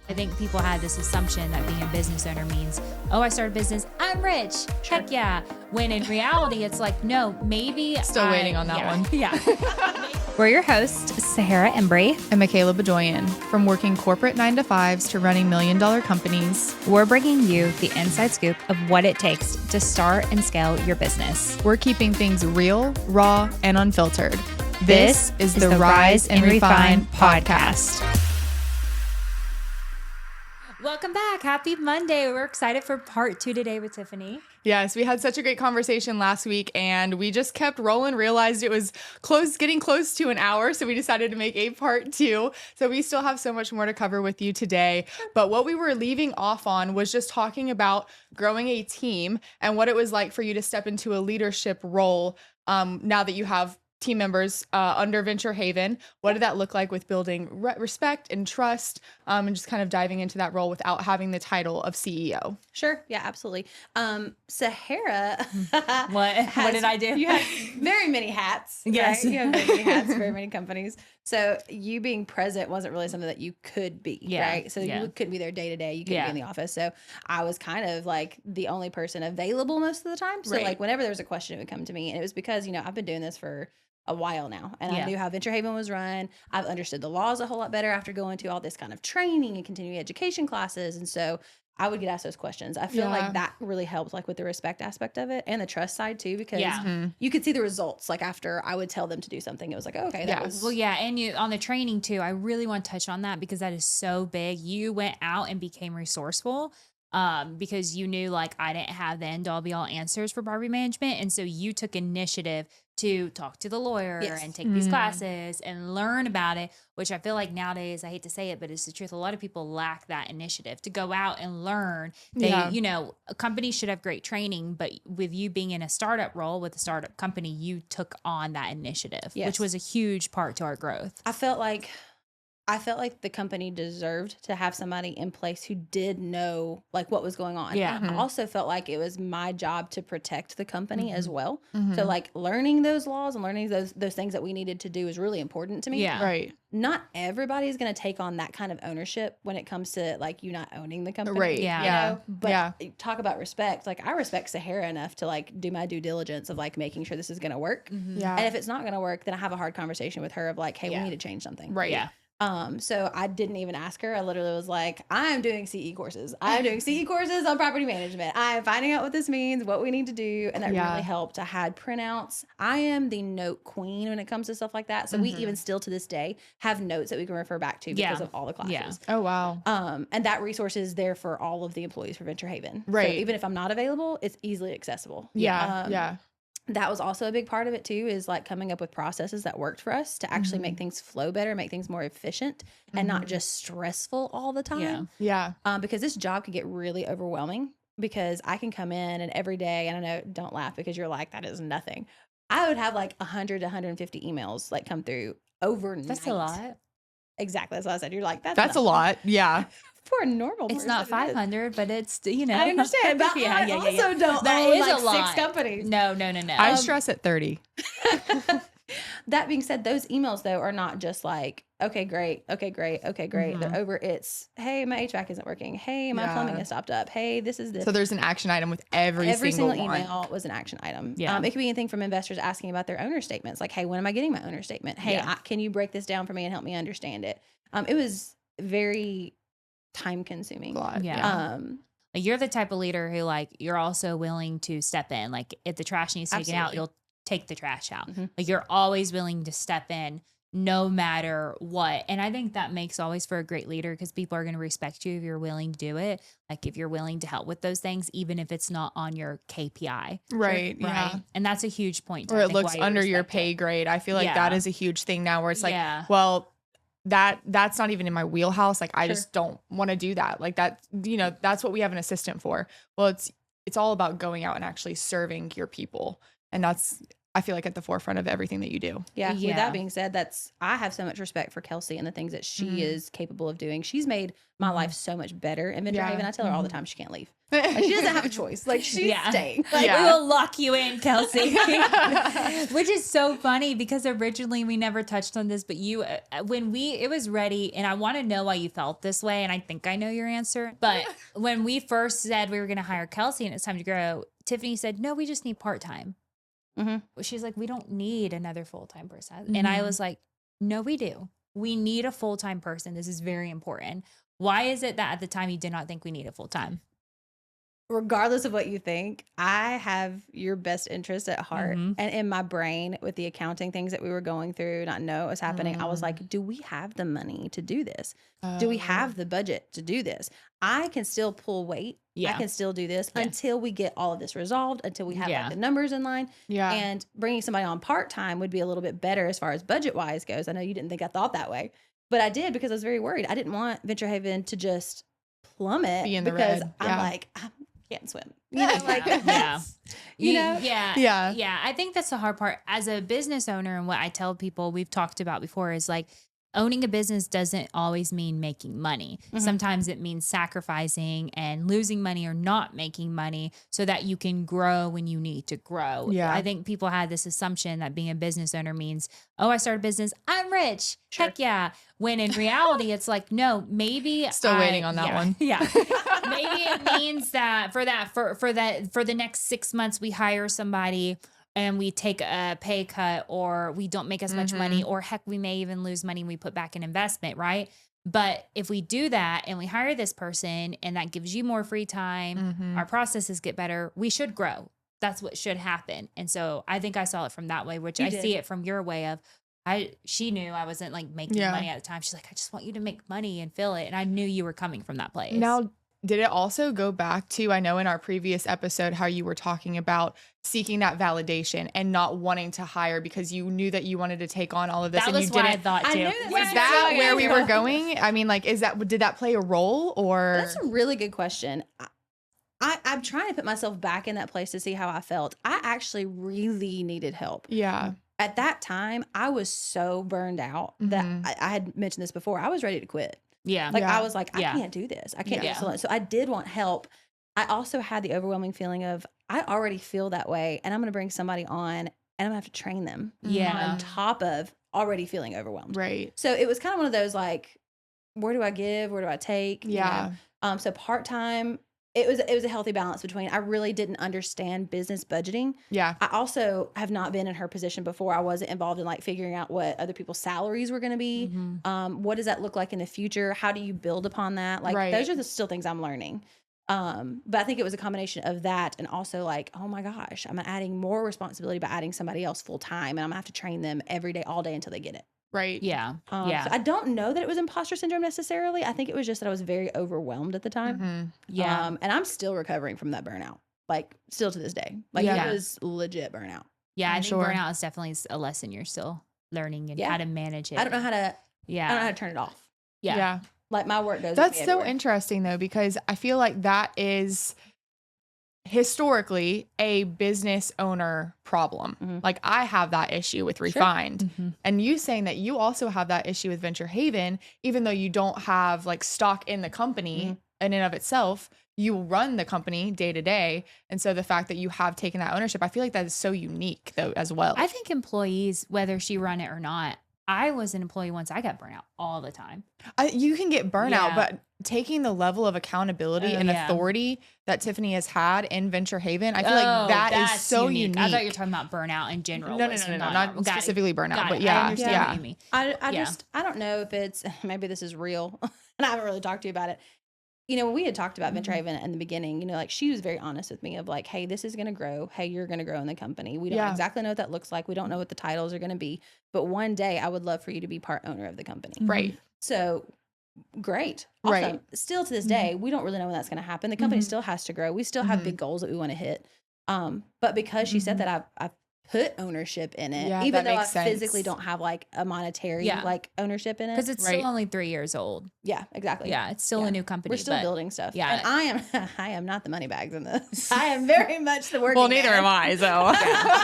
I think people had this assumption that being a business owner means, oh, I started a business, I'm rich. Sure. Heck yeah. When in reality, it's like, no, maybe. Still waiting on that one. Yeah. We're your hosts, Sahara Embry and Michaela Bedoyan. From working corporate 9-to-5s to running $1 million companies, we're bringing you the inside scoop of what it takes to start and scale your business. We're keeping things real, raw, and unfiltered. This is the Rise and Refine podcast. Welcome back. Happy Monday. We're excited for part 2 today with Tiffany. Yes, we had such a great conversation last week and we just kept rolling, realized it was getting close to an hour. So we decided to make a part 2. So we still have so much more to cover with you today. But what we were leaving off on was just talking about growing a team and what it was like for you to step into a leadership role now that you have team members under Venture Haven. What did that look like with building respect and trust and just kind of diving into that role without having the title of CEO? Sure. Yeah, absolutely. Sahara. What did I do? You have very many hats. Yes. Right? You have very many hats, very many companies. So you being present wasn't really something that you could be, right? So you couldn't be there day to day. You couldn't be in the office. So I was kind of like the only person available most of the time. So like whenever there was a question, it would come to me. And it was because, I've been doing this for a while now. And I knew how Venture Haven was run. I've understood the laws a whole lot better after going to all this kind of training and continuing education classes. And so I would get asked those questions. I feel like that really helped like with the respect aspect of it and the trust side too, because you could see the results. Like after I would tell them to do something, it was like, oh, okay, that was. Well, yeah. And you on the training too, I really want to touch on that because that is so big. You went out and became resourceful. Because you knew like I didn't have the end all be all answers for property management. And so you took initiative to talk to the lawyer and take these classes and learn about it, which I feel like nowadays, I hate to say it, but it's the truth. A lot of people lack that initiative to go out and learn. A company should have great training, but with you being in a startup role with a startup company, you took on that initiative, which was a huge part to our growth. I felt like the company deserved to have somebody in place who did know like what was going on. Yeah. I also felt like it was my job to protect the company as well. So like learning those laws and learning those things that we needed to do is really important to me. Yeah. Right. Not everybody is going to take on that kind of ownership when it comes to like you not owning the company. Right. Yeah. But talk about respect. Like I respect Sahara enough to like do my due diligence of like making sure this is going to work. Yeah. And if it's not going to work, then I have a hard conversation with her of like, hey, we need to change something. Right. Yeah. So I didn't even ask her. I literally was like, I'm doing CE courses. I'm doing CE courses on property management. I'm finding out what this means, what we need to do. And that really helped. I had printouts. I am the note queen when it comes to stuff like that. So we even still to this day have notes that we can refer back to because of all the classes. Yeah. Oh, wow. And that resource is there for all of the employees for Venture Haven. Right. So even if I'm not available, it's easily accessible. Yeah. That was also a big part of it too, is like coming up with processes that worked for us to actually make things flow better, make things more efficient and not just stressful all the time. Yeah. Because this job can get really overwhelming because I can come in and every day, and I know, don't laugh because you're like, that is nothing. I would have like 100 to 150 emails like come through overnight. That's a lot. Exactly. That's what I said. You're like, that's a lot. Yeah. For a normal person. It's not 500, but it's, I understand. But I also don't that own is like a lot. 6 companies. No. I stress at 30. That being said, those emails though are not just like, okay, great. They're over. It's, hey, my HVAC isn't working. Hey, my plumbing has stopped up. Hey, this is this. So there's an action item with every single email was an action item. Yeah. It could be anything from investors asking about their owner statements. Like, hey, when am I getting my owner statement? Hey, can you break this down for me and help me understand it? It was very time consuming. Yeah. Like you're the type of leader who like you're also willing to step in. Like if the trash needs taken out, you'll take the trash out. Like you're always willing to step in no matter what. And I think that makes always for a great leader because people are going to respect you if you're willing to do it. Like if you're willing to help with those things, even if it's not on your KPI. Right. Yeah. And that's a huge point. Or it looks under your pay grade. I feel like that is a huge thing now where it's like, well, that's not even in my wheelhouse. Like I just don't want to do that. Like that, that's what we have an assistant for. Well, it's all about going out and actually serving your people. And that's I feel like at the forefront of everything that you do. Yeah. With that being said, I have so much respect for Kelsey and the things that she is capable of doing. She's made my life so much better in Venture Haven. I tell her all the time she can't leave. Like, she doesn't have a choice. Like, she's staying. Like, we will lock you in, Kelsey. Which is so funny because originally we never touched on this, but you, when it was ready, and I want to know why you felt this way, and I think I know your answer. But when we first said we were going to hire Kelsey and it's time to grow, Tiffany said, no, we just need part-time. She's like, we don't need another full-time person. And I was like, no, we do. We need a full-time person. This is very important. Why is it that at the time you did not think we need a full-time? Regardless of what you think, I have your best interest at heart. And in my brain, with the accounting things that we were going through, not know what was happening, I was like, do we have the money to do this? Do we have the budget to do this? I can still pull weight. I can still do this until we get all of this resolved, until we have like, the numbers in line. And bringing somebody on part-time would be a little bit better as far as budget-wise goes. I know you didn't think I thought that way, but I did because I was very worried. I didn't want Venture Haven to just plummet be in the because red. I'm like, I can't swim. You know, like, you know? Yeah. I think that's the hard part as a business owner. And what I tell people we've talked about before is like, owning a business doesn't always mean making money. Sometimes it means sacrificing and losing money or not making money so that you can grow when you need to grow. I think people had this assumption that being a business owner means, oh, I started a business, I'm rich. Heck yeah. When in reality, it's like, no, maybe still waiting on that one. Maybe it means that for the next 6 months, we hire somebody and we take a pay cut, or we don't make as much money, or heck, we may even lose money and we put back in investment, right? But if we do that and we hire this person and that gives you more free time, our processes get better, we should grow. That's what should happen. And so I think I saw it from that way, which I see it from your way of, she knew I wasn't like making money at the time. She's like, I just want you to make money and feel it. And I knew you were coming from that place. Now, did it also go back to, I know in our previous episode, how you were talking about seeking that validation and not wanting to hire because you knew that you wanted to take on all of this that and was you what didn't. I thought too. Was that where we were going? I mean, like, did that play a role or? That's a really good question. I'm trying to put myself back in that place to see how I felt. I actually really needed help. Yeah. At that time, I was so burned out that I had mentioned this before. I was ready to quit. I was like, I can't do this. I can't do this alone. So I did want help. I also had the overwhelming feeling of, I already feel that way, and I'm going to bring somebody on and I'm going to have to train them on top of already feeling overwhelmed. Right. So it was kind of one of those, like, where do I give? Where do I take? Yeah. You know? So part-time, it was a healthy balance between, I really didn't understand business budgeting. Yeah. I also have not been in her position before. I wasn't involved in like figuring out what other people's salaries were going to be. What does that look like in the future? How do you build upon that? Like those are still things I'm learning. But I think it was a combination of that and also like, oh my gosh, I'm adding more responsibility by adding somebody else full time, and I'm gonna have to train them every day, all day until they get it. Right. Yeah. So I don't know that it was imposter syndrome necessarily. I think it was just that I was very overwhelmed at the time. And I'm still recovering from that burnout, like still to this day. Like it was legit burnout. Yeah. I think burnout is definitely a lesson you're still learning and how to manage it. I don't know how to, I don't know how to turn it off. Yeah. Like my work goes. That's so interesting though, because I feel like that is historically a business owner problem. Like I have that issue with Refined, and you saying that you also have that issue with Venture Haven, even though you don't have like stock in the company in and of itself, you run the company day to day. And so the fact that you have taken that ownership, I feel like that is so unique though as well. I think employees, whether she run it or not, I was an employee once. I got burnout all the time. You can get burnout, but taking the level of accountability and authority that Tiffany has had in Venture Haven, I feel like that is so unique. I thought you were talking about burnout in general. No, not specifically burnout, but I understand what you mean. I don't know if it's, maybe this is real, and I haven't really talked to you about it. You know, when we had talked about Venture Haven in the beginning, you know, like she was very honest with me of like, hey, this is going to grow. Hey, you're going to grow in the company. We don't exactly know what that looks like. We don't know what the titles are going to be. But one day I would love for you to be part owner of the company. Right. So great. Awesome. Right. Still to this day, we don't really know when that's going to happen. The company still has to grow. We still have big goals that we want to hit. But because she said that, I've put ownership in it, Yeah, even that though I makes sense. physically don't have like a monetary like ownership in it. Because it's still only 3 years old. Yeah, exactly. Yeah, it's still a new company. We're still building stuff. Yeah. And I am not the money bags in this. I am very much the working Well, neither am I, so.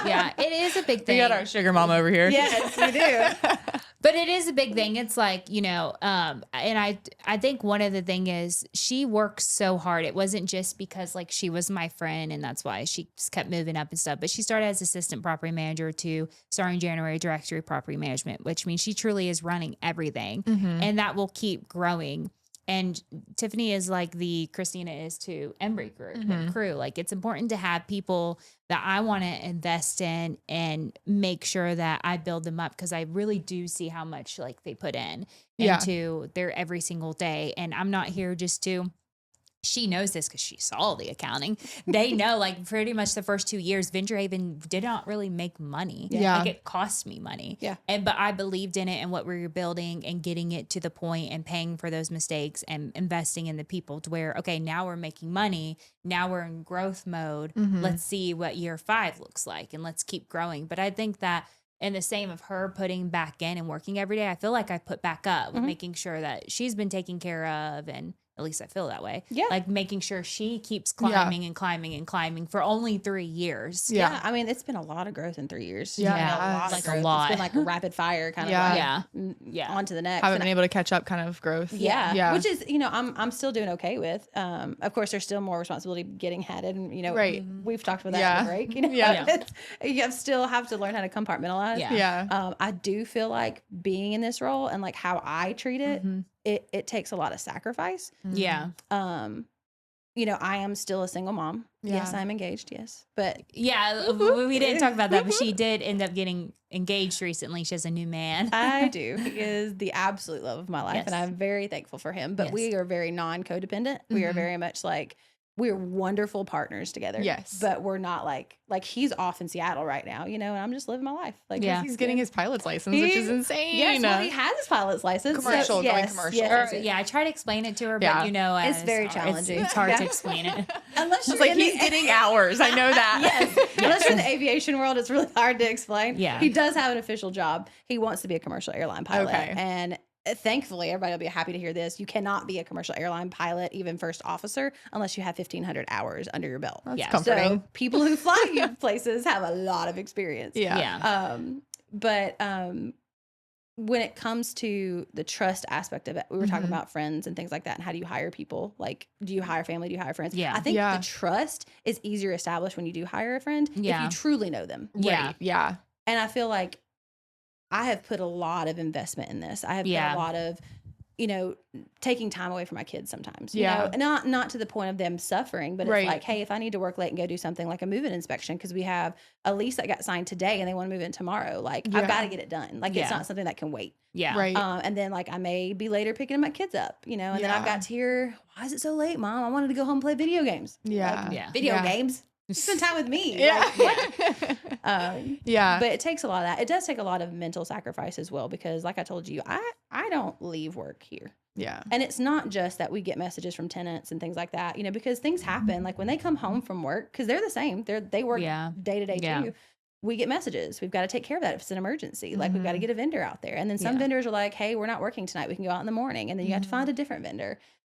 Yeah, it is a big thing. We got our sugar mom over here. Yes, we do. But it is a big thing. It's like, you know, and I think one of the thing is she works so hard. It wasn't just because like she was my friend and that's why she just kept moving up and stuff. But she started as assistant property manager to starting January director of property management, which means she truly is running everything. And that will keep growing. And Tiffany is like the Christina is to Embry crew. Like it's important to have people that I want to invest in and make sure that I build them up because I really do see how much like they put in into their every single day. And I'm not here just to. She knows this because she saw the accounting. They know like pretty much the first 2 years, Venture Haven did not really make money. Yeah. Like it cost me money. Yeah. But I believed in it and what we were building and getting it to the point and paying for those mistakes and investing in the people to where, okay, now we're making money. Now we're in growth mode. Let's see what year 5 looks like and let's keep growing. But I think that and the same of her putting back in and working every day, I feel like I put back up with making sure that she's been taken care of and at least I feel that way. Yeah. Like making sure she keeps climbing and climbing and climbing for only 3 years. Yeah. I mean, it's been a lot of growth in 3 years. Yeah. Like a lot. It's been like a rapid fire kind of on to the next. Haven't been able to catch up kind of growth. Yeah. Which is, you know, I'm still doing okay with. Of course, there's still more responsibility getting added. And, you know, we've talked about that in the break. You know, you still have to learn how to compartmentalize. I do feel like being in this role and like how I treat it, it takes a lot of sacrifice. Yeah. You know, I am still a single mom. Yes, I'm engaged. Yes. But we didn't talk about that, but she did end up getting engaged recently. She has a new man. I do. He is the absolute love of my life. And I'm very thankful for him. But we are very non-codependent. We are very much like, we're wonderful partners together. Yes. But we're not like he's off in Seattle right now, you know, and I'm just living my life. Like, he's getting his pilot's license, which is insane. Yes, well, he has his pilot's license. Commercial, going commercial. I try to explain it to her, but you know, it's very challenging. It's hard to explain it. Unless you're like he's getting hours. I know that. Yes. Unless you're in the aviation world, it's really hard to explain. Yeah. He does have an official job. He wants to be a commercial airline pilot. Okay. And thankfully, everybody will be happy to hear this. You cannot be a commercial airline pilot, even first officer, unless you have 1,500 hours under your belt. That's comforting. So people who fly you places have a lot of experience. Yeah. But when it comes to the trust aspect of it, we were talking about friends and things like that. And how do you hire people? Like, do you hire family? Do you hire friends? Yeah. I think the trust is easier established when you do hire a friend if you truly know them. Yeah. Right. Yeah. And I feel like I have put a lot of investment in this. I have put a lot of, you know, taking time away from my kids sometimes. You know, not to the point of them suffering, but it's like, hey, if I need to work late and go do something like a move-in inspection, because we have a lease that got signed today and they want to move in tomorrow, like I've got to get it done. Like it's not something that can wait. Yeah. Right. And then like I may be later picking my kids up, you know, and then I've got to hear, why is it so late, Mom? I wanted to go home and play video games. Yeah. Like, video games? Spend time with me. Yeah. Like, but it takes a lot of that. It does take a lot of mental sacrifice as well, because like I told you, I don't leave work here. Yeah. And it's not just that we get messages from tenants and things like that, you know, because things happen. Like when they come home from work, because they're the same, they work day to day too. We get messages. We've got to take care of that if it's an emergency. Like we've got to get a vendor out there. And then some vendors are like, hey, we're not working tonight. We can go out in the morning. And then you have to find a different vendor.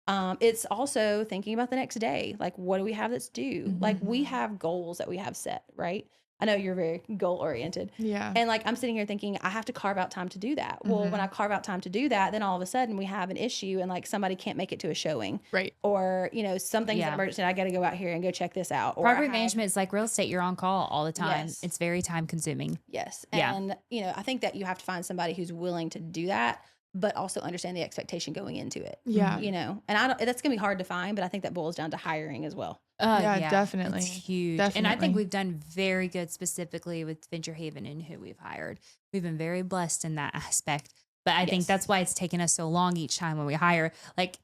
It's also thinking about the next day. Like, what do we have that's due? Like, we have goals that we have set, right? I know you're very goal oriented. Yeah. And like, I'm sitting here thinking, I have to carve out time to do that. Well, when I carve out time to do that, then all of a sudden we have an issue and like somebody can't make it to a showing. Right. Or, you know, something's an emergency. I got to go out here and go check this out. Or property management is like real estate. You're on call all the time. Yes. It's very time consuming. Yes. And, you know, I think that you have to find somebody who's willing to do that, but also understand the expectation going into it. Yeah. You know, and that's going to be hard to find, but I think that boils down to hiring as well. Yeah, definitely. It's huge. Definitely. And I think we've done very good specifically with Venture Haven and who we've hired. We've been very blessed in that aspect. But I think that's why it's taken us so long each time when we hire. Like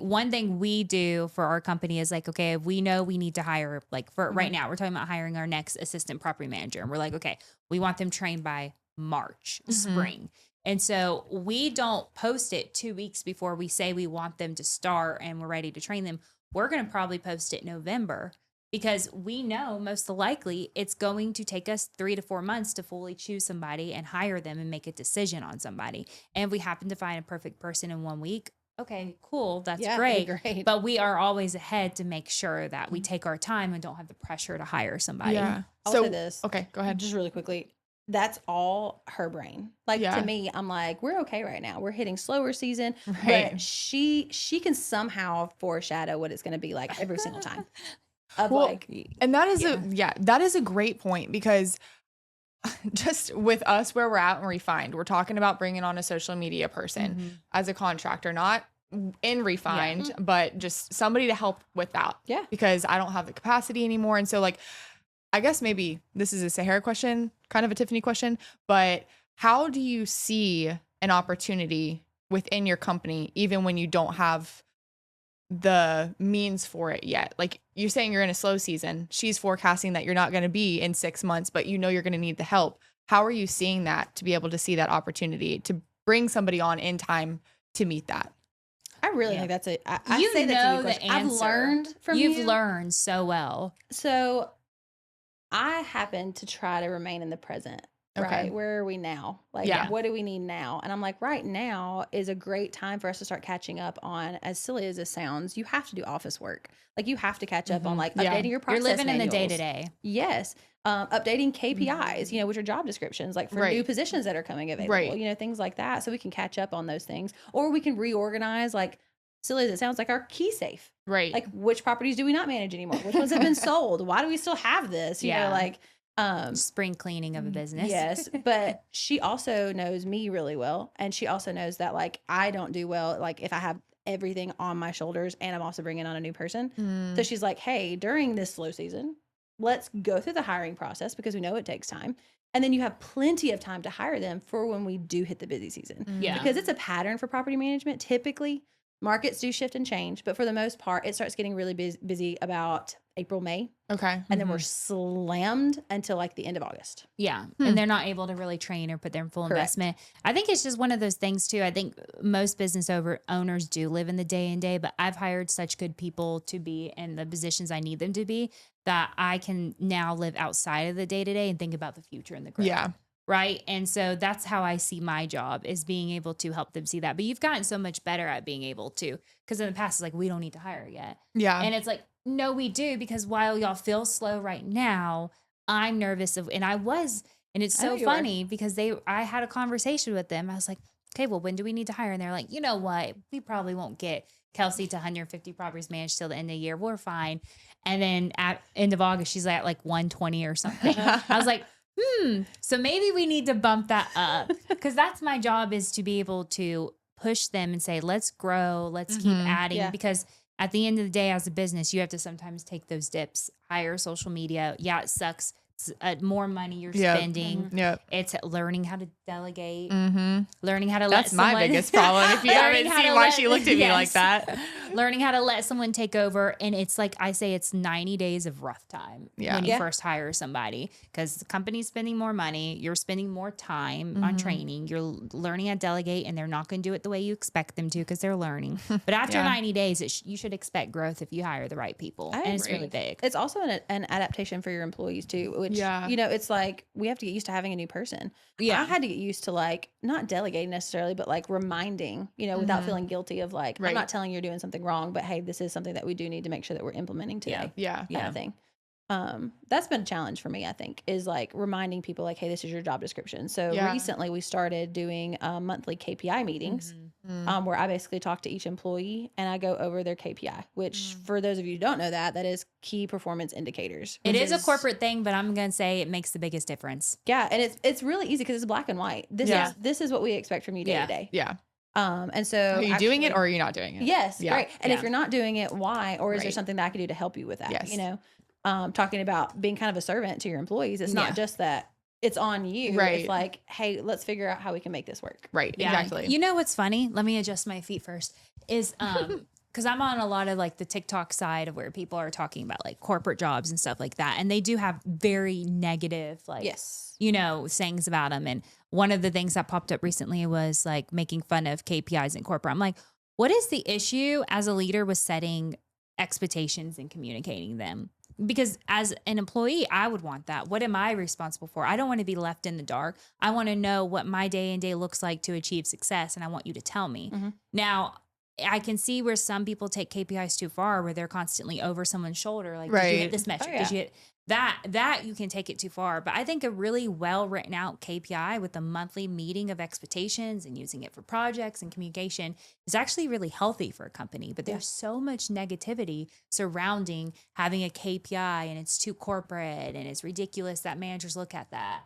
one thing we do for our company is like, okay, if we know we need to hire, like for right now, we're talking about hiring our next assistant property manager. And we're like, okay, we want them trained by March, spring. And so we don't post it 2 weeks before we say we want them to start and we're ready to train them. We're going to probably post it November because we know most likely it's going to take us 3 to 4 months to fully choose somebody and hire them and make a decision on somebody. And if we happen to find a perfect person in 1 week, okay, cool. That's great. But we are always ahead to make sure that we take our time and don't have the pressure to hire somebody. Yeah. I'll say this. Okay, go ahead. Just really quickly. That's all her brain. Like to me, I'm like, we're okay right now. We're hitting slower season, but she can foreshadow what it's going to be like every single time. And that is that is a great point, because just with us where we're at and Refined, we're talking about bringing on a social media person as a contractor, not in Refined, but just somebody to help with that. Yeah. Because I don't have the capacity anymore. And so like, I guess maybe this is a Sahara question, kind of a Tiffany question, but how do you see an opportunity within your company, even when you don't have the means for it yet? Like you're saying you're in a slow season. She's forecasting that you're not going to be in 6 months, but you know you're going to need the help. How are you seeing that to be able to see that opportunity to bring somebody on in time to meet that? I really think that's it. I you say know that's a good the question. answer. I've learned from you. You've learned so well. So I happen to try to remain in the present. Right. Where are we now? Like, what do we need now? And I'm like, right now is a great time for us to start catching up on, as silly as this sounds, you have to do office work. Like you have to catch up on like updating your process. You're living manuals. in the day to day. Yes. Updating KPIs, which are job descriptions, like for new positions that are coming available, things like that. So we can catch up on those things, or we can reorganize, like silly as it sounds, like our key safe. Right. Like which properties do we not manage anymore? Which ones have been sold? Why do we still have this? You know, like spring cleaning of a business. Yes. But she also knows me really well. And she also knows that like, I don't do well, like if I have everything on my shoulders and I'm also bringing on a new person. So she's like, hey, during this slow season, let's go through the hiring process because we know it takes time. And then you have plenty of time to hire them for when we do hit the busy season. Yeah. Because it's a pattern for property management. Typically, markets do shift and change, but for the most part, it starts getting really busy about April, May. Okay. And then we're slammed until like the end of August. Yeah. And they're not able to really train or put their full investment. I think it's just one of those things too. I think most business owners do live in the day and day, but I've hired such good people to be in the positions I need them to be that I can now live outside of the day to day and think about the future and the growth. Yeah. Right. And so that's how I see my job, is being able to help them see that. But you've gotten so much better at being able to, because in the past, it's like, we don't need to hire yet. Yeah. And it's like, no, we do, because while y'all feel slow right now, I'm nervous and it's so funny because I had a conversation with them. I was like, okay, well, when do we need to hire? And they're like, you know what? We probably won't get Kelsey to 150 properties managed till the end of the year. We're fine. And then at end of August, she's at like 120 or something. I was like, so maybe we need to bump that up, because that's my job, is to be able to push them and say, let's grow, let's keep adding, because at the end of the day, as a business, you have to sometimes take those dips, hire social media. Yeah, it sucks. It's more money you're spending. It's learning how to delegate, learning how to let someone. That's my biggest problem. If you haven't seen why she looked at me like that. Learning how to let someone take over. And it's like I say, it's 90 days of rough time when you first hire somebody, because the company's spending more money. You're spending more time on training. You're learning how to delegate, and they're not going to do it the way you expect them to because they're learning. But after 90 days, you should expect growth if you hire the right people. And it's really big. It's also an adaptation for your employees too, which, it's like we have to get used to having a new person. I had to get used to like not delegating necessarily, but like reminding, without feeling guilty of like, I'm not telling you're doing something wrong, but hey, this is something that we do need to make sure that we're implementing today. Kind of thing. That's been a challenge for me, I think, is like reminding people like, hey, this is your job description. So recently we started doing monthly KPI meetings where I basically talk to each employee and I go over their KPI, which for those of you who don't know that is key performance indicators. It is a corporate thing, but I'm going to say it makes the biggest difference. Yeah. And it's really easy because it's black and white. This is what we expect from you day to day. Yeah. And so are you doing it or are you not doing it? Yes. Great. And if you're not doing it, why? Or is there something that I can do to help you with that? Yes. Talking about being kind of a servant to your employees. It's not just that it's on you. Right. It's like, hey, let's figure out how we can make this work. Right. Yeah. Exactly. You know what's funny? Let me adjust my feet first. Is because I'm on a lot of like the TikTok side of where people are talking about like corporate jobs and stuff like that. And they do have very negative, like, sayings about them. And one of the things that popped up recently was like making fun of KPIs in corporate. I'm like, what is the issue as a leader with setting expectations and communicating them? because as an employee, I would want that. What am I responsible for? I don't want to be left in the dark. I want to know what my day in day looks like to achieve success. And I want you to tell me. Now, I can see where some people take KPIs too far, where they're constantly over someone's shoulder. Like, did you hit this metric? Did you hit that you can take it too far. But I think a really well written out KPI with a monthly meeting of expectations and using it for projects and communication is actually really healthy for a company. But there's so much negativity surrounding having a KPI, and it's too corporate and it's ridiculous that managers look at that.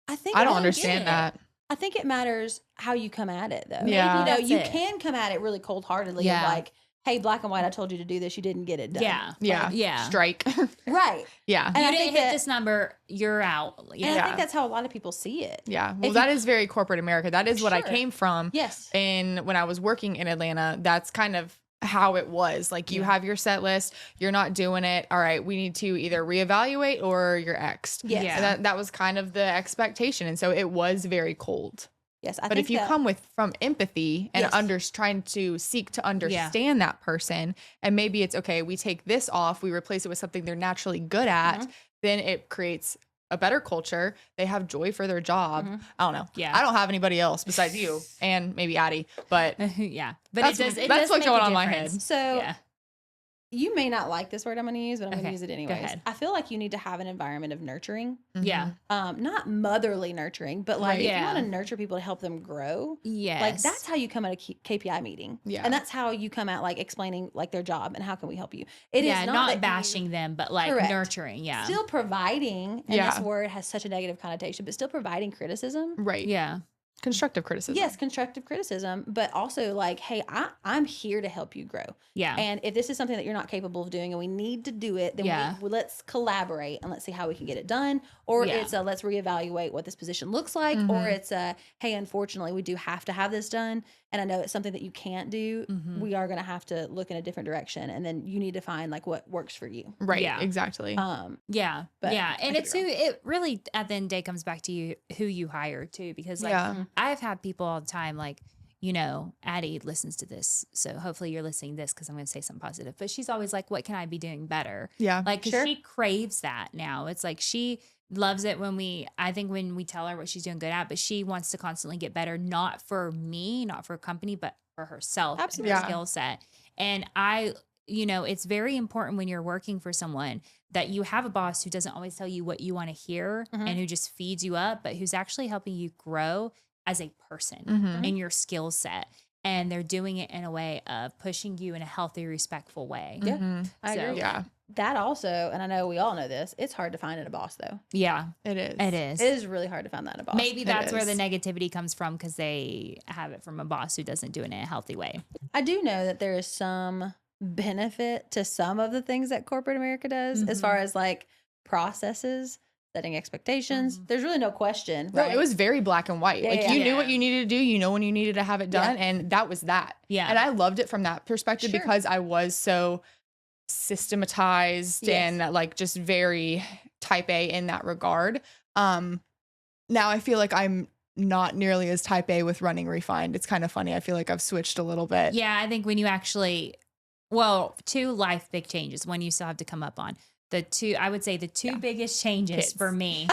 I don't understand that. I think it matters how you come at it, though. Yeah. You know, you can come at it really cold-heartedly of like, hey, black and white, I told you to do this. You didn't get it done. Yeah. Strike. Right. Yeah. And you I didn't think hit this number, you're out. And I think that's how a lot of people see it. Yeah. Well, that is very corporate America. That is what I came from. Yes. And when I was working in Atlanta, that's kind of how it was. Like, you have your set list, you're not doing it. All right, we need to either reevaluate or you're X'd. Yes. Yeah. And that was kind of the expectation. And so it was very cold. Yes. But if you come from empathy and trying to seek to understand that person, and maybe it's okay, we take this off, we replace it with something they're naturally good at, then it creates a better culture. They have joy for their job. I don't know. Yeah. I don't have anybody else besides you and maybe Addie, but But that's it does what's make going a on in my difference. head. So you may not like this word I'm going to use, but I'm going to use it Go anyways. ahead. I feel like you need to have an environment of nurturing. Yeah. Not motherly nurturing, but like if you Yeah. want to nurture people to help them grow, Yes. like that's how you come at a KPI meeting. Yeah. And that's how you come at like explaining like their job and how can we help you. It is not not that bashing them, but like Correct. nurturing. Yeah. still providing, and Yeah. this word has such a negative connotation, but still providing criticism. Right. Yeah. Constructive criticism. Yes, constructive criticism, but also like, hey, I'm here to help you grow. Yeah. And if this is something that you're not capable of doing and we need to do it, then let's collaborate and let's see how we can get it done. Or it's a let's reevaluate what this position looks like. Or it's a, hey, unfortunately, we do have to have this done. And I know it's something that you can't do. We are going to have to look in a different direction. And then you need to find like what works for you. Right. Yeah. Exactly. But And it really at the end of the day comes back to you, who you hire too, because like I've had people all the time, like, you know, Addie listens to this, so hopefully you're listening to this because I'm going to say something positive. But she's always like, what can I be doing better? Yeah. Like, 'cause she craves that now. It's like she loves it when we tell her what she's doing good at, but she wants to constantly get better, not for me, not for a company, but for herself, Absolutely. and her skill set. And it's very important when you're working for someone that you have a boss who doesn't always tell you what you want to hear and who just feeds you up, but who's actually helping you grow as a person in your skill set. And they're doing it in a way of pushing you in a healthy, respectful way. Yeah, I agree. Yeah. That also, and I know we all know this, it's hard to find in a boss though. Yeah, It is. it is. It is really hard to find that in a boss. Maybe that's where the is. negativity comes from, because they have it from a boss who doesn't do it in a healthy way. I do know that there is some benefit to some of the things that corporate America does as far as like processes, setting expectations. There's really no question. No, Right? it was very black and white. Yeah, like yeah, you yeah. knew what you needed to do, you know when you needed to have it done, and that was that. Yeah. And I loved it from that perspective Sure. because I was so systematized Yes. and like just very type A in that regard. Now I feel like I'm not nearly as type A with running refined. It's kind of funny. I feel like I've switched a little bit. Yeah, I think when you actually, two life big changes, one you still have to come up on. I would say the two biggest changes Kids. for me.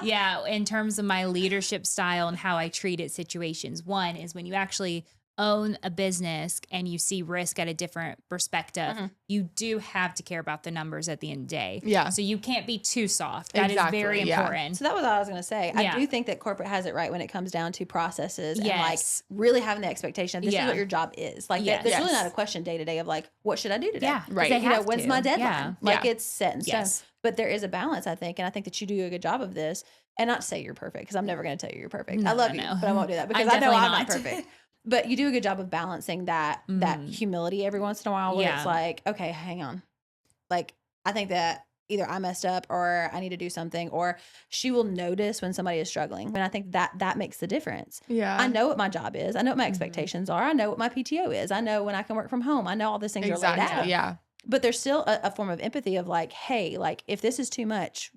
In terms of my leadership style and how I treated situations. One is when you actually own a business and you see risk at a different perspective, you do have to care about the numbers at the end of the day. Yeah. So you can't be too soft. That is very yeah. important. So that was what I was going to say. Yeah. I do think that corporate has it right when it comes down to processes and like Yes. really having the expectation of this is Yeah. what your job is. Like Yes. there's really Yes. not a question day to day of like, what should I do today? Yeah. 'cause Right. they You know, have when's to. my deadline? Yeah. Like Yeah. it's set in stone. Yes. But there is a balance, I think. And I think that you do a good job of this. And not to say you're perfect, because I'm never going to tell you you're perfect. I No, love no, you, no. but I won't do that because I'm I know definitely I'm not not. perfect. But you do a good job of balancing that humility every once in a while where Yeah. it's like, okay, hang on. Like, I think that either I messed up or I need to do something, or she will notice when somebody is struggling. And I think that makes the difference. Yeah. I know what my job is. I know what my expectations are. I know what my PTO is. I know when I can work from home. I know all these things are laid out. Yeah. But there's still a form of empathy of like, hey, like if this is too much,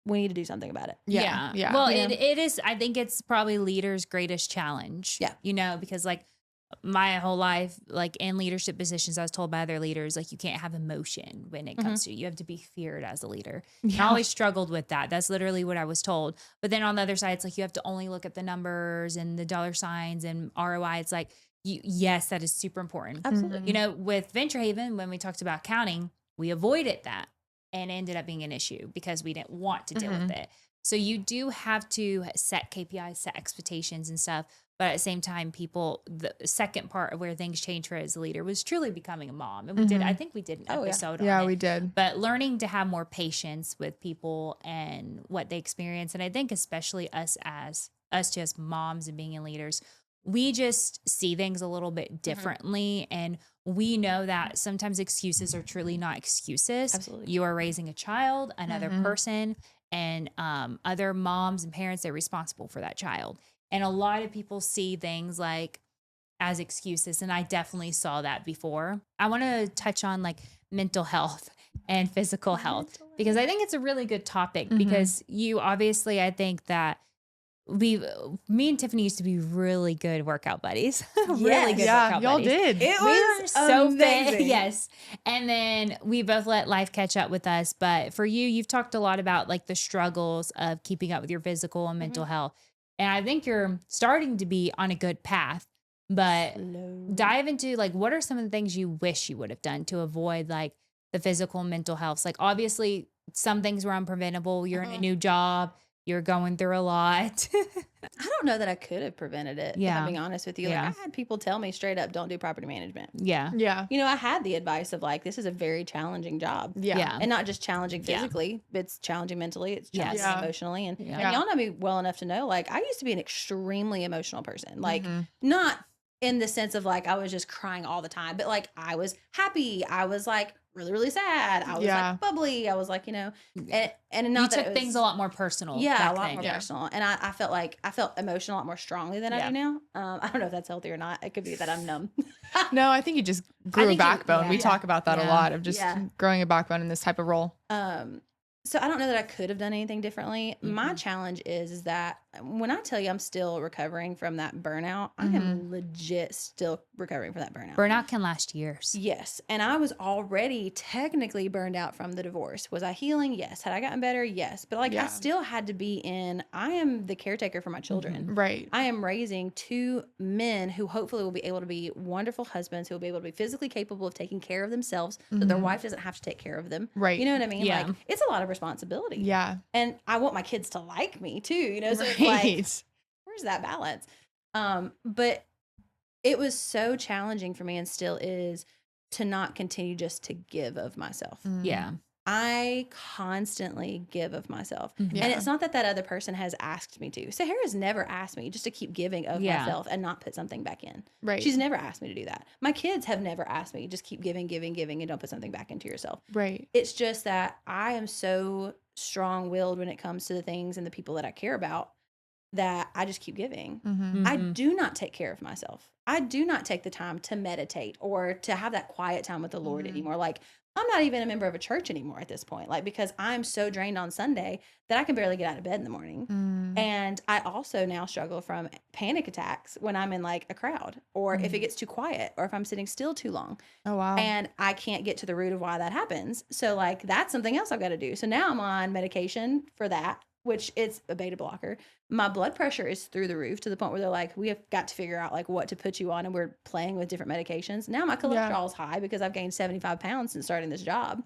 we need to do something about it. Yeah. Yeah. Well, You know? it is, I think it's probably leaders' greatest challenge. Yeah. Because like my whole life, like in leadership positions, I was told by other leaders, like you can't have emotion when it comes to you have to be feared as a leader. I always struggled with that. That's literally what I was told. But then on the other side, it's like you have to only look at the numbers and the dollar signs and ROI. It's like, yes, that is super important. Absolutely. You know, with Venture Haven, when we talked about counting, we avoided that and it ended up being an issue because we didn't want to deal with it. So you do have to set KPIs, set expectations and stuff. But at the same time, the second part of where things change for as a leader was truly becoming a mom. And we did, I think we did an episode on it. Yeah, we did. But learning to have more patience with people and what they experience. And I think especially us just moms and being in leaders, we just see things a little bit differently. And we know that sometimes excuses are truly not excuses. Absolutely. You are raising a child, another person, and other moms and parents, they're responsible for that child. And a lot of people see things like as excuses. And I definitely saw that before. I want to touch on like mental health and physical health because I think it's a really good topic because you obviously, I think that me and Tiffany used to be really good workout buddies. Really good workout y'all buddies. did. It We were was so amazing. fit. Yes. And then we both let life catch up with us. But for you've talked a lot about like the struggles of keeping up with your physical and mental health. And I think you're starting to be on a good path, but dive into like, what are some of the things you wish you would have done to avoid like the physical and mental health? Like obviously some things were unpreventable. You're in a new job. You're going through a lot. I don't know that I could have prevented it. If I'm being honest with you. Yeah. Like I had people tell me straight up, don't do property management. Yeah. Yeah. You know, I had the advice of like, this is a very challenging job. Yeah. And not just challenging physically, but it's challenging mentally, it's challenging emotionally. And y'all know me well enough to know, like, I used to be an extremely emotional person. Like, not in the sense of like, I was just crying all the time, but like, I was happy. I was like really, really sad. I was like bubbly. I was like, you know, and not You that took things a lot more personal. Yeah, a lot more personal. And I felt like I felt emotional a lot more strongly than I do now. I don't know if that's healthy or not. It could be that I'm numb. No, I think you just grew a backbone. We talk about that a lot of just growing a backbone in this type of role. So I don't know that I could have done anything differently. My challenge is that when I tell you I'm still recovering from that burnout, I am legit still recovering from that burnout. Burnout can last years. Yes. And I was already technically burned out from the divorce. Was I healing? Yes. Had I gotten better? Yes. But like I still had to be I am the caretaker for my children. Right. I am raising two men who hopefully will be able to be wonderful husbands, who will be able to be physically capable of taking care of themselves so their wife doesn't have to take care of them. Right. You know what I mean? Yeah. Like it's a lot of responsibility. Yeah. And I want my kids to like me too, you know? So it's like, where's that balance? But it was so challenging for me and still is to not continue just to give of myself. Yeah. I constantly give of myself. And it's not that other person has asked me to. Sahara's never asked me just to keep giving of myself and not put something back in. Right. She's never asked me to do that. My kids have never asked me, just keep giving, and don't put something back into yourself. Right. It's just that I am so strong-willed when it comes to the things and the people that I care about that I just keep giving. I do not take care of myself. I do not take the time to meditate or to have that quiet time with the Lord anymore. Like, I'm not even a member of a church anymore at this point, like, because I'm so drained on Sunday that I can barely get out of bed in the morning. And I also now struggle from panic attacks when I'm in like a crowd or if it gets too quiet or if I'm sitting still too long. Oh, wow. And I can't get to the root of why that happens. So like, that's something else I've got to do. So now I'm on medication for that, which it's a beta blocker. My blood pressure is through the roof to the point where they're like, we have got to figure out like what to put you on. And we're playing with different medications. Now my cholesterol is high because I've gained 75 pounds since starting this job.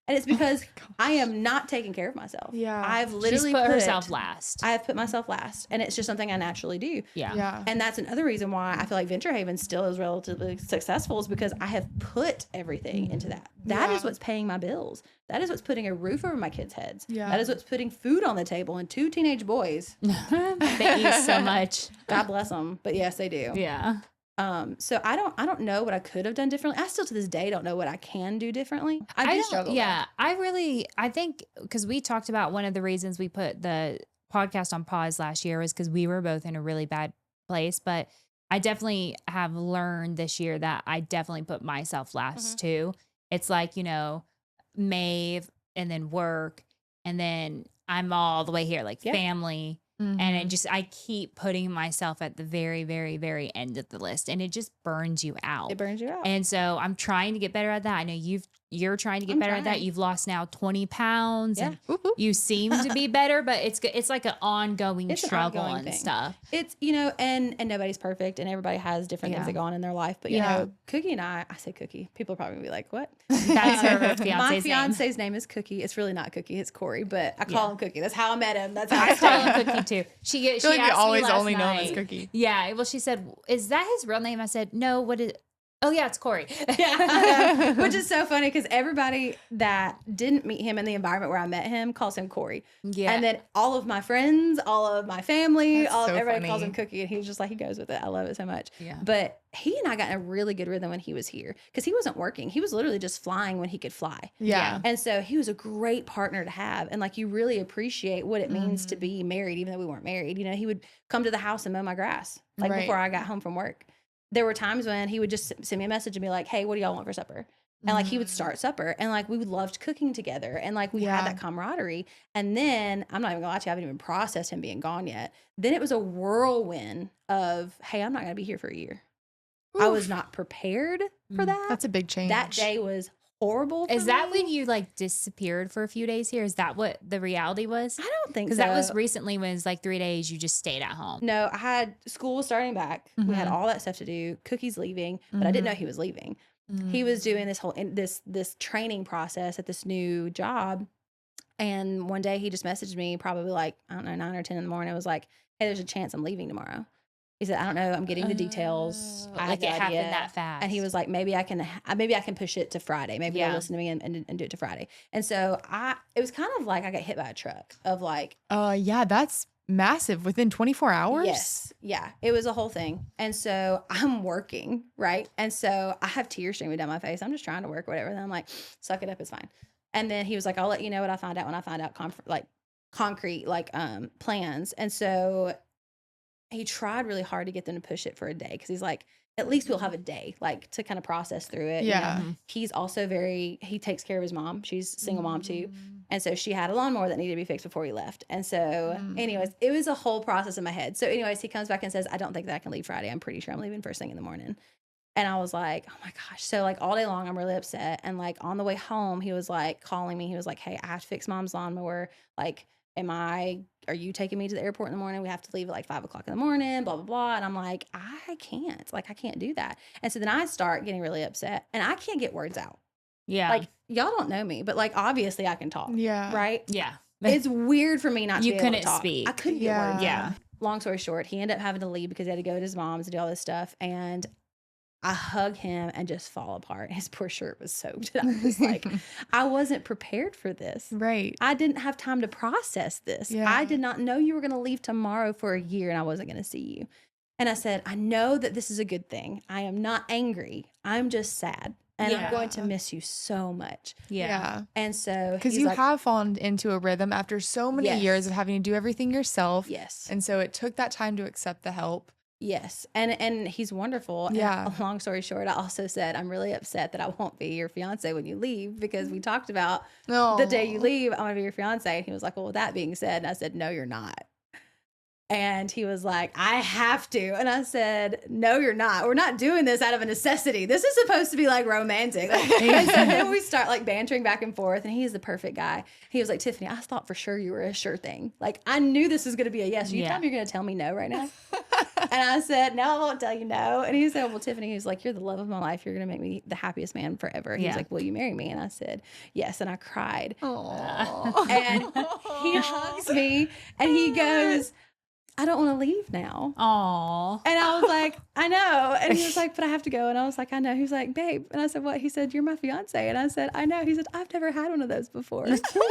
And it's because I am not taking care of myself. Yeah. I've literally put herself last. I have put myself last. And it's just something I naturally do. Yeah. And that's another reason why I feel like Venture Haven still is relatively successful is because I have put everything into that. That is what's paying my bills. That is what's putting a roof over my kids' heads. Yeah. That is what's putting food on the table and 2 teenage boys. Thank you so much. God bless them. But yes, they do. Yeah. So I don't know what I could have done differently. I still to this day don't know what I can do differently. I struggle. Yeah. I think because we talked about one of the reasons we put the podcast on pause last year was because we were both in a really bad place. But I definitely have learned this year that I definitely put myself last too. It's like, you know, Maeve and then work and then I'm all the way here, like family. And it just, I keep putting myself at the very, very, very end of the list, and it just burns you out. It burns you out. And so I'm trying to get better at that. I know you're trying to get better at that. You've lost now 20 pounds and you seem to be better, but it's like an ongoing struggle and stuff. It's, you know, and nobody's perfect, and everybody has different things that go on in their life. But, you know, Cookie and I say Cookie. People are probably going to be like, what? That's her fiance's My fiance's name is Cookie. It's really not Cookie. It's Corey, but I call him Cookie. That's how I met him. That's how I call him Cookie too. She asked me always last only know him night. as Cookie. Yeah. Well, she said, is that his real name? I said, no, what is Oh yeah, it's Corey. Which is so funny because everybody that didn't meet him in the environment where I met him calls him Corey. Yeah. And then all of my friends, all of my family, everybody calls him Cookie, and he's just like, he goes with it. I love it so much. Yeah. But he and I got in a really good rhythm when he was here because he wasn't working. He was literally just flying when he could fly. Yeah. And so he was a great partner to have. And like, you really appreciate what it means to be married, even though we weren't married. You know, he would come to the house and mow my grass before I got home from work. There were times when he would just send me a message and be like, hey, what do y'all want for supper? And like, he would start supper, and like, we loved cooking together, and like, we had that camaraderie. And then I'm not even gonna lie to you, I haven't even processed him being gone yet. Then it was a whirlwind of, hey, I'm not gonna be here for a year. Oof. I was not prepared for that. That's a big change. That day was horrible. Is that when you like disappeared for a few days here? Is that what the reality was? I don't think so. Because that was recently when it was like 3 days you just stayed at home. No, I had school starting back. We had all that stuff to do. Cookie's leaving, but I didn't know he was leaving. He was doing this whole this training process at this new job. And one day he just messaged me, probably like, I don't know, 9 or 10 in the morning. It was like, hey, there's a chance I'm leaving tomorrow. He said, I don't know. I'm getting the details. Like it happened that fast. And he was like, maybe I can push it to Friday. Maybe you'll listen to me and do it to Friday. And so it was kind of like I got hit by a truck of like. Yeah, that's massive within 24 hours. Yes. Yeah. It was a whole thing. And so I'm working, right? And so I have tears streaming down my face. I'm just trying to work, whatever. And I'm like, suck it up. It's fine. And then he was like, I'll let you know what I find out when I find out concrete plans. And so he tried really hard to get them to push it for a day because he's like, at least we'll have a day like to kind of process through it. Yeah. You know? He's also he takes care of his mom. She's a single mom too. And so she had a lawnmower that needed to be fixed before he left. And so anyways, it was a whole process in my head. So anyways, he comes back and says, I don't think that I can leave Friday. I'm pretty sure I'm leaving first thing in the morning. And I was like, oh my gosh. So like all day long, I'm really upset. And like on the way home, he was like calling me. He was like, hey, I have to fix mom's lawnmower. Like, are you taking me to the airport in the morning? We have to leave at like 5 o'clock in the morning, blah, blah, blah. And I'm like, I can't do that. And so then I start getting really upset, and I can't get words out. Yeah. Like, y'all don't know me, but like, obviously I can talk. Yeah. Right? Yeah. It's weird for me not to be able to talk. Speak. I couldn't get words out. Long story short, he ended up having to leave because he had to go to his mom's and do all this stuff. And I hug him and just fall apart. His poor shirt was soaked. I was like, I wasn't prepared for this. Right. I didn't have time to process this. Yeah. I did not know you were going to leave tomorrow for a year and I wasn't going to see you. And I said, I know that this is a good thing. I am not angry. I'm just sad. And I'm going to miss you so much. Yeah. And so because you have fallen into a rhythm after so many years of having to do everything yourself. Yes. And so it took that time to accept the help. Yes. And he's wonderful. Yeah. And long story short, I also said, I'm really upset that I won't be your fiance when you leave because we talked about the day you leave, I'm going to be your fiance. And he was like, well, with that being said, and I said, no, you're not. And he was like, I have to. And I said, no, you're not. We're not doing this out of a necessity. This is supposed to be like romantic. Like, and so then we start like bantering back and forth. And he's the perfect guy. He was like, Tiffany, I thought for sure you were a sure thing. Like, I knew this was going to be a yes. You tell me you're going to tell me no right now? And I said, no, I won't tell you no. And he said, well, Tiffany, he was like, you're the love of my life. You're going to make me the happiest man forever. He was like, will you marry me? And I said, yes. And I cried. Aww. And he hugs me and he goes, I don't want to leave now. Aww. And I was like, I know. And he was like, but I have to go. And I was like, I know. He was like, babe. And I said, what? He said, you're my fiance. And I said, I know. He said, I've never had one of those before. Love. He's so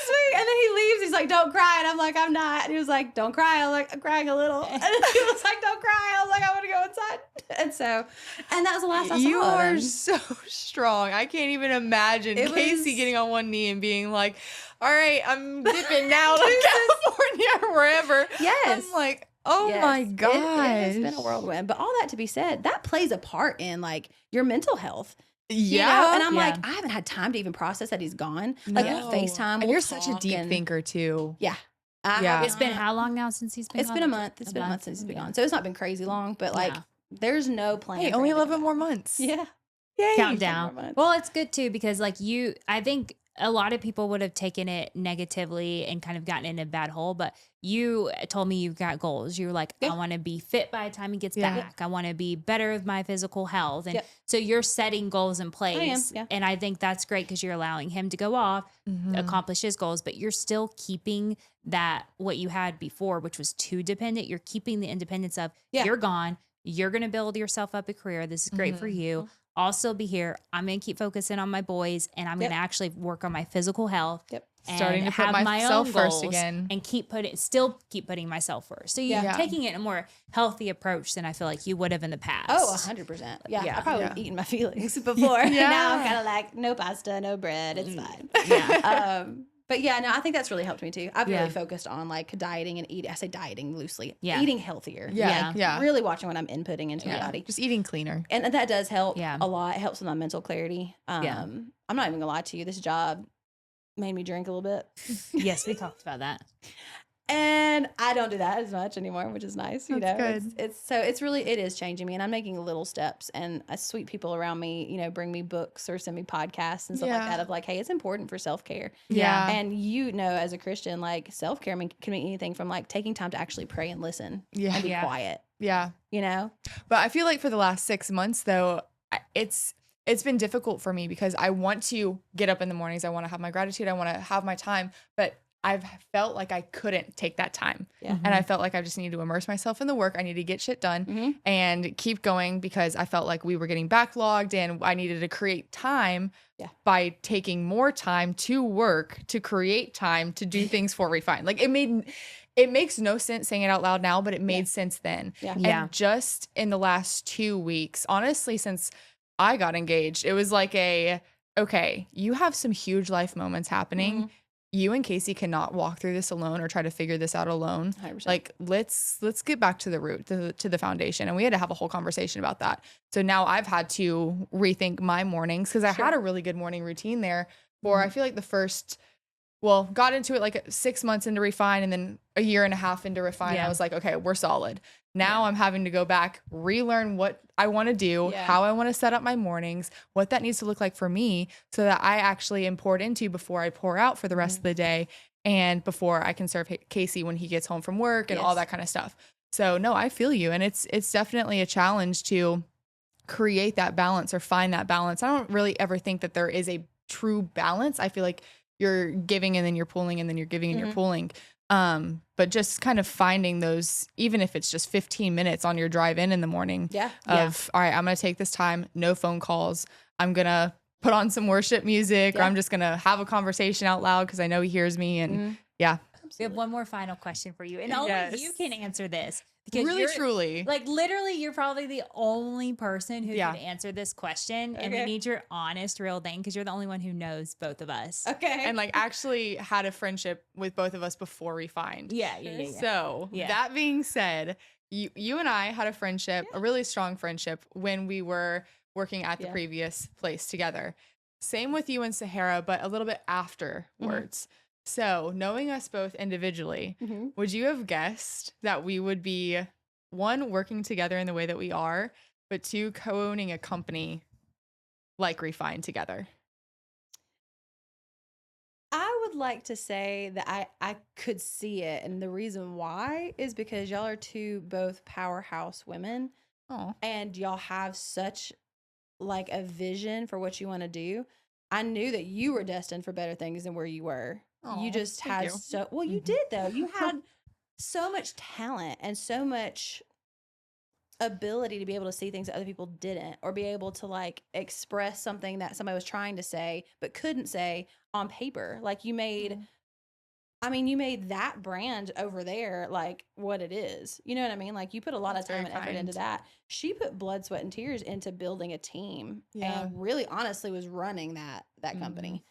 sweet. And then he leaves. He's like, don't cry. And I'm like, I'm not. And he was like, don't cry. I'm like, I'm crying a little. And then he was like, don't cry. I was like, I want to go inside. And that was the last I saw You of are him. so strong. I can't even imagine Casey getting on one knee and being like, all right, I'm dipping now to California or wherever. Yes. I'm like, oh my gosh. It has been a whirlwind. But all that to be said, that plays a part in like your mental health. Yeah. And I'm like, I haven't had time to even process that he's gone. Like FaceTime. And you're such a deep thinker too. Yeah. It's been how long now since he's been gone? It's been a month. It's been a month since he's been gone. So it's not been crazy long, but like there's no plan. Hey, only 11 more months. Yeah. Yay. Countdown. Well, it's good too, because like I think a lot of people would have taken it negatively and kind of gotten in a bad hole, but you told me you've got goals. You're like, I want to be fit by the time he gets back. I want to be better with my physical health. And so you're setting goals in place. And I think that's great because you're allowing him to go off, accomplish his goals, but you're still keeping that what you had before, which was too dependent. You're keeping the independence of you're gone. You're going to build yourself up a career. This is great for you. I'll still be here. I'm going to keep focusing on my boys, and I'm going to actually work on my physical health. Starting to put myself first again, and still keep putting myself first. So you're taking it in a more healthy approach than I feel like you would have in the past. Oh, 100%. Yeah. I probably eaten my feelings before. Now I'm kind of like, no pasta, no bread. It's fine. But yeah, no, I think that's really helped me too. I've really focused on like dieting and eating. I say dieting loosely. Eating healthier. Really watching what I'm inputting into my body. Just eating cleaner. And that does help a lot. It helps with my mental clarity. I'm not even gonna lie to you. This job made me drink a little bit. Yes, we talked about that. And I don't do that as much anymore, which is nice. You know, good. It is changing me, and I'm making little steps. And sweet people around me, you know, bring me books or send me podcasts and stuff like that. Of like, hey, it's important for self-care. And you know, as a Christian, like self-care can mean anything from like taking time to actually pray and listen and be quiet. Yeah, you know. But I feel like for the last 6 months, though, it's been difficult for me because I want to get up in the mornings. I want to have my gratitude. I want to have my time, but I've felt like I couldn't take that time. And I felt like I just needed to immerse myself in the work. I need to get shit done and keep going because I felt like we were getting backlogged and I needed to create time by taking more time to work, to create time to do things for Refine. Like it makes no sense saying it out loud now, but it made sense then. And just in the last 2 weeks, honestly, since I got engaged, it was like okay, you have some huge life moments happening. You and Casey cannot walk through this alone or try to figure this out alone. 100%. Like, let's get back to the root, to the foundation. And we had to have a whole conversation about that. So now I've had to rethink my mornings because I had a really good morning routine there for, I feel like got into it like 6 months into Refine and then a year and a half into Refine. I was like, okay, we're solid. Now I'm having to go back, relearn what I want to do, how I want to set up my mornings, what that needs to look like for me so that I actually am poured into before I pour out for the rest of the day and before I can serve Casey when he gets home from work and all that kind of stuff. So no, I feel you. And it's definitely a challenge to create that balance or find that balance. I don't really ever think that there is a true balance. I feel like you're giving and then you're pulling and then you're giving and you're pulling. But just kind of finding those, even if it's just 15 minutes on your drive in the morning all right, I'm going to take this time, no phone calls. I'm going to put on some worship music or I'm just going to have a conversation out loud because I know he hears me. And we have one more final question for you. And only you can answer this. Because really, truly. Like, literally, you're probably the only person who can answer this question. And we need your honest, real thing because you're the only one who knows both of us. Okay. And, like, actually had a friendship with both of us before Refined. Yeah. So, that being said, you and I had a friendship, a really strong friendship, when we were working at the previous place together. Same with you and Sahara, but a little bit afterwards. So, knowing us both individually, would you have guessed that we would be, one, working together in the way that we are, but two, co-owning a company like Refine together? I would like to say that I could see it. And the reason why is because y'all are both powerhouse women. And y'all have such like a vision for what you want to do. I knew that you were destined for better things than where you were. You just had you did though. You had so much talent and so much ability to be able to see things that other people didn't, or be able to like express something that somebody was trying to say but couldn't say on paper. Like you made that brand over there like what it is. You know what I mean? Like you put a lot of time and effort into that. She put blood, sweat, and tears into building a team and really honestly was running that company.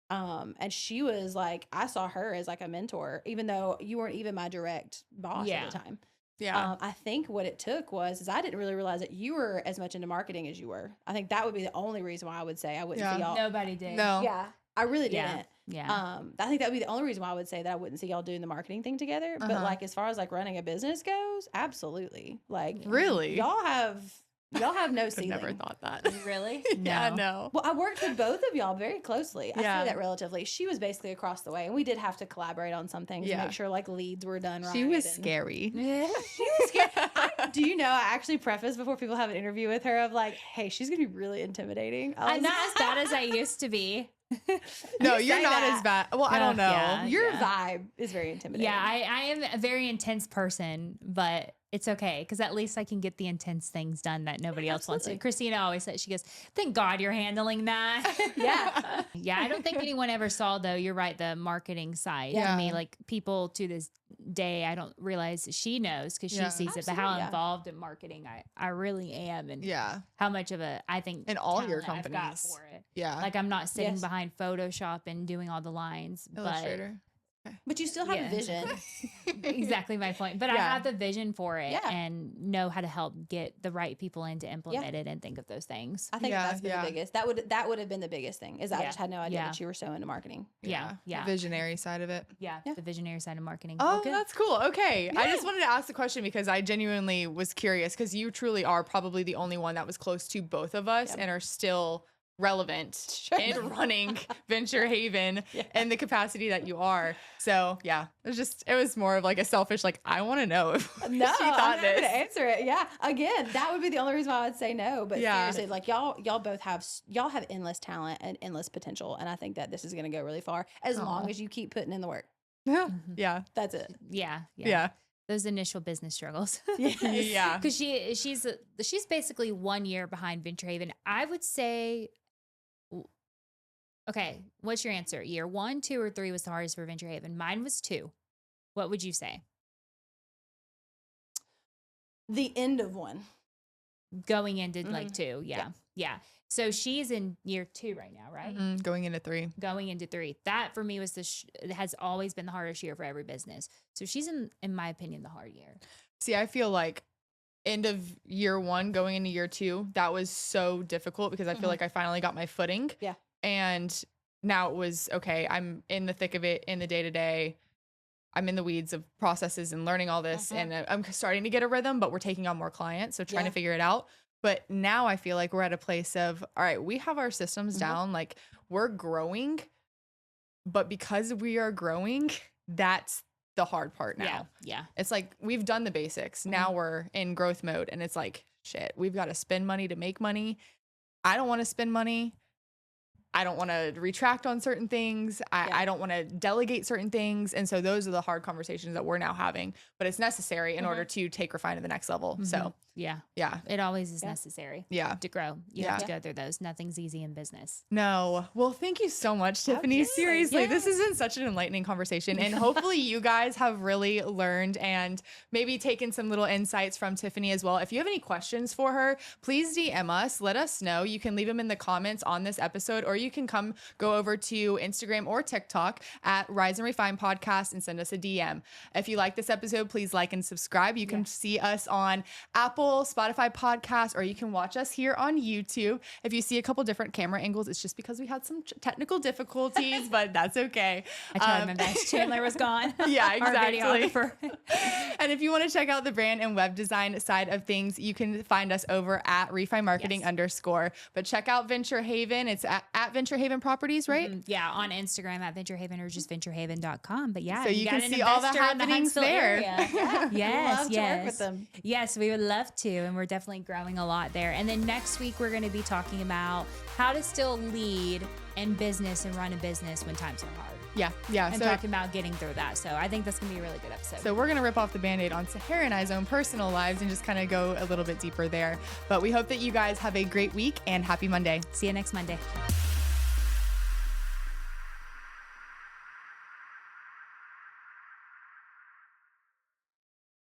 And she was like, I saw her as like a mentor, even though you weren't even my direct boss at the time. I think what it took is I didn't really realize that you were as much into marketing as you were. I think that would be the only reason why I would say I wouldn't see y'all. Nobody did. No. Yeah. I really didn't. Yeah. I think that would be the only reason why I would say that I wouldn't see y'all doing the marketing thing together. But like, as far as like running a business goes, absolutely. Like, really, y'all have no ceiling. Never thought that. Really? Yeah, no. Well, I worked with both of y'all very closely. I say that relatively. She was basically across the way, and we did have to collaborate on some things to make sure like leads were done right. She was scary. She was scary. Do you know, I actually prefaced before people have an interview with her of like, hey, she's going to be really intimidating. I'm not as bad as I used to be. No, you're not as bad. Well, I don't know. Yeah, your vibe is very intimidating. Yeah, I am a very intense person, but it's okay because at least I can get the intense things done that nobody else wants to. Christina always says, she goes, thank God you're handling that. Yeah, I don't think anyone ever saw, though, you're right, the marketing side. I mean, like people to this day, I don't realize she knows because she sees it, but how involved in marketing I really am, and how much of a, I think, in all your companies I've got for it. Yeah. Like I'm not sitting behind Photoshop and doing all the lines. Illustrator. But you still have a vision. Exactly my point. But I have the vision for it and know how to help get the right people in to implement it and think of those things. I think that's been the biggest. That would have been the biggest thing is I just had no idea that you were so into marketing. The visionary side of it. The visionary side of marketing. Oh, that's cool. Okay. I just wanted to ask the question because I genuinely was curious because you truly are probably the only one that was close to both of us and are still relevant in running Venture Haven and the capacity that you are. So it was more of like a selfish, like, I want to know if she thought I'm this. to answer it. Yeah. Again, that would be the only reason why I would say no. But seriously, like y'all both have endless talent and endless potential. And I think that this is going to go really far as long as you keep putting in the work. Yeah. That's it. Yeah. Those initial business struggles. Yeah. Because she's basically 1 year behind Venture Haven. I would say, okay, what's your answer? Year 1, 2, or 3 was the hardest for Venture Haven. Mine was 2. What would you say? The end of 1. Going into like 2. Yeah. So she's in year 2 right now, right? Going into 3. Going into 3. That for me was it has always been the hardest year for every business. So she's in my opinion, the hard year. See, I feel like end of year 1 going into year 2, that was so difficult because I feel like I finally got my footing. Yeah. And now it was, okay, I'm in the thick of it in the day-to-day. I'm in the weeds of processes and learning all this and I'm starting to get a rhythm, but we're taking on more clients. So trying to figure it out. But now I feel like we're at a place of, all right, we have our systems down. Like we're growing, but because we are growing, that's the hard part now. Yeah. It's like we've done the basics. Now we're in growth mode and it's like, shit, we've got to spend money to make money. I don't want to spend money. I don't want to retract on certain things. I don't want to delegate certain things. And so those are the hard conversations that we're now having, but it's necessary in order to take Refine to the next level. So yeah, it always is necessary to grow. You have to go through those. Nothing's easy in business. No. Well, thank you so much, Tiffany. Seriously, this has been such an enlightening conversation. And hopefully you guys have really learned and maybe taken some little insights from Tiffany as well. If you have any questions for her, please DM us. Let us know. You can leave them in the comments on this episode, or you can go over to Instagram or TikTok at Rise and Refine Podcast and send us a DM. If you like this episode, please like and subscribe. You can see us on Apple, Spotify podcast, or you can watch us here on YouTube. If you see a couple different camera angles, it's just because we had some technical difficulties, but that's okay. I tried my best. Chandler was gone. Yeah, exactly. Our videographer. And if you want to check out the brand and web design side of things, you can find us over at Refine Marketing _ But check out Venture Haven. It's at Venture Haven Properties, right? Yeah, on Instagram at Venture Haven or just venturehaven.com. But yeah, so you can see all the happenings there. Yes, love to work with them. Yes, we would love to, and we're definitely growing a lot there. And then next week we're going to be talking about how to still lead in business and run a business when times are hard. Yeah. And talking about getting through that. So I think that's going to be a really good episode. So we're going to rip off the Band-Aid on Sahara and I's own personal lives and just kind of go a little bit deeper there. But we hope that you guys have a great week and happy Monday. See you next Monday.